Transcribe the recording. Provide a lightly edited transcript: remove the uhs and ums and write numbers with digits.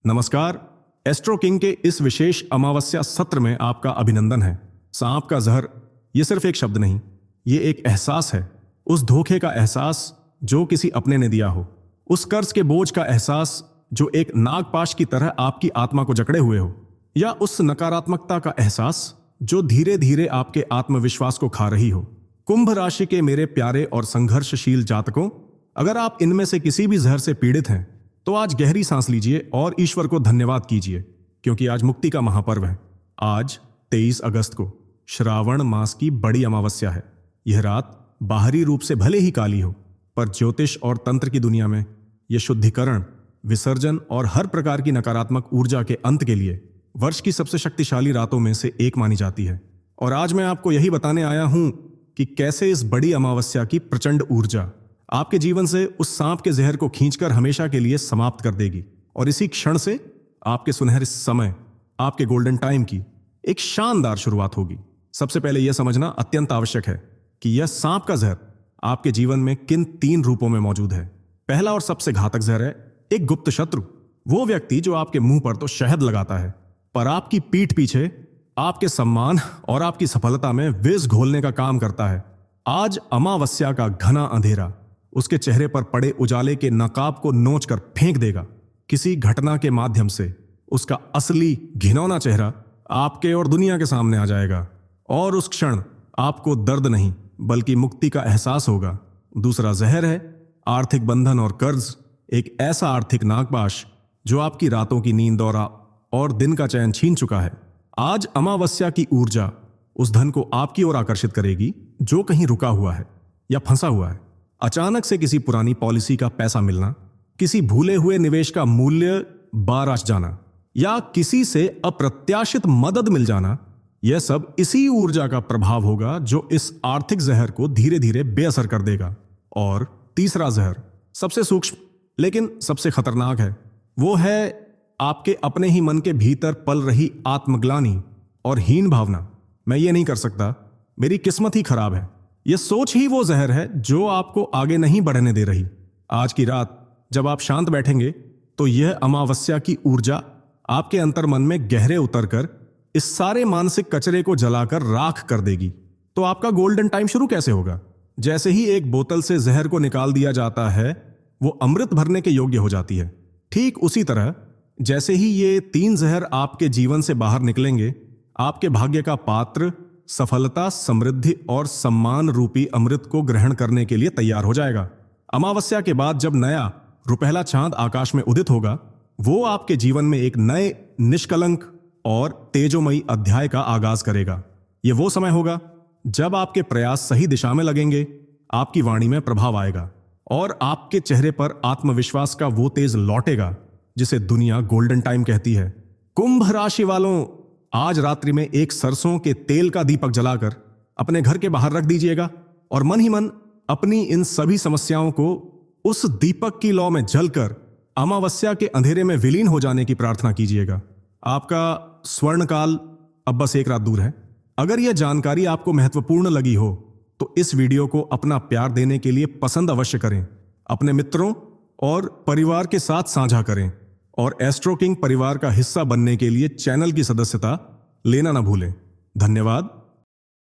नमस्कार। Astro king के इस विशेष अमावस्या सत्र में आपका अभिनंदन है। सांप का जहर ये सिर्फ एक शब्द नहीं, ये एक एहसास है। उस धोखे का एहसास जो किसी अपने ने दिया हो, उस कर्ज के बोझ का एहसास जो एक नागपाश की तरह आपकी आत्मा को जकड़े हुए हो, या उस नकारात्मकता का एहसास जो धीरे धीरे आपके आत्मविश्वास को खा रही हो। कुंभ राशि के मेरे प्यारे और संघर्षशील जातकों, अगर आप इनमें से किसी भी जहर से पीड़ित हैं तो आज गहरी सांस लीजिए और ईश्वर को धन्यवाद कीजिए, क्योंकि आज मुक्ति का महापर्व है। आज 23 अगस्त को श्रावण मास की बड़ी अमावस्या है। यह रात बाहरी रूप से भले ही काली हो, पर ज्योतिष और तंत्र की दुनिया में यह शुद्धिकरण, विसर्जन और हर प्रकार की नकारात्मक ऊर्जा के अंत के लिए वर्ष की सबसे शक्तिशाली रातों में से एक मानी जाती है। और आज मैं आपको यही बताने आया हूं कि कैसे इस बड़ी अमावस्या की प्रचंड ऊर्जा आपके जीवन से उस सांप के जहर को खींचकर हमेशा के लिए समाप्त कर देगी, और इसी क्षण से आपके सुनहरे समय, आपके गोल्डन टाइम की एक शानदार शुरुआत होगी। सबसे पहले यह समझना अत्यंत आवश्यक है कि यह सांप का जहर आपके जीवन में किन 3 रूपों में मौजूद है। पहला और सबसे घातक जहर है एक गुप्त शत्रु, वो व्यक्ति जो आपके मुंह पर तो शहद लगाता है, पर आपकी पीठ पीछे आपके सम्मान और आपकी सफलता में विष घोलने का काम करता है। आज अमावस्या का घना अंधेरा उसके चेहरे पर पड़े उजाले के नकाब को नोच कर फेंक देगा। किसी घटना के माध्यम से उसका असली घिनौना चेहरा आपके और दुनिया के सामने आ जाएगा, और उस क्षण आपको दर्द नहीं बल्कि मुक्ति का एहसास होगा। दूसरा जहर है आर्थिक बंधन और कर्ज, एक ऐसा आर्थिक नागपाश जो आपकी रातों की नींद और दिन का चैन छीन चुका है। आज अमावस्या की ऊर्जा उस धन को आपकी ओर आकर्षित करेगी जो कहीं रुका हुआ है या फंसा हुआ है। अचानक से किसी पुरानी पॉलिसी का पैसा मिलना, किसी भूले हुए निवेश का मूल्य बाराश जाना, या किसी से अप्रत्याशित मदद मिल जाना, यह सब इसी ऊर्जा का प्रभाव होगा जो इस आर्थिक जहर को धीरे धीरे बेअसर कर देगा। और तीसरा जहर सबसे सूक्ष्म लेकिन सबसे खतरनाक है। वो है आपके अपने ही मन के भीतर पल रही आत्मग्लानि और हीन भावना। मैं ये नहीं कर सकता, मेरी किस्मत ही खराब है। यह सोच ही वो जहर है जो आपको आगे नहीं बढ़ने दे रही। आज की रात जब आप शांत बैठेंगे तो यह अमावस्या की ऊर्जा आपके अंतर मन में गहरे उतरकर इस सारे मानसिक कचरे को जलाकर राख कर देगी। तो आपका गोल्डन टाइम शुरू कैसे होगा? जैसे ही एक बोतल से जहर को निकाल दिया जाता है, वो अमृत भरने के योग्य हो जाती है। ठीक उसी तरह जैसे ही ये 3 जहर आपके जीवन से बाहर निकलेंगे, आपके भाग्य का पात्र सफलता, समृद्धि और सम्मान रूपी अमृत को ग्रहण करने के लिए तैयार हो जाएगा। अमावस्या के बाद जब नया रुपहला चांद आकाश में उदित होगा, वो आपके जीवन में एक नए, निष्कलंक और तेजोमयी अध्याय का आगाज करेगा। ये वो समय होगा जब आपके प्रयास सही दिशा में लगेंगे, आपकी वाणी में प्रभाव आएगा और आपके चेहरे पर आत्मविश्वास का वो तेज लौटेगा जिसे दुनिया गोल्डन टाइम कहती है। कुंभ राशि वालों, आज रात्रि में एक सरसों के तेल का दीपक जलाकर अपने घर के बाहर रख दीजिएगा और मन ही मन अपनी इन सभी समस्याओं को उस दीपक की लौ में जलकर अमावस्या के अंधेरे में विलीन हो जाने की प्रार्थना कीजिएगा। आपका स्वर्ण काल अब बस एक रात दूर है। अगर यह जानकारी आपको महत्वपूर्ण लगी हो तो इस वीडियो को अपना प्यार देने के लिए पसंद अवश्य करें, अपने मित्रों और परिवार के साथ साझा करें, और एस्ट्रो किंग परिवार का हिस्सा बनने के लिए चैनल की सदस्यता लेना ना भूलें। धन्यवाद।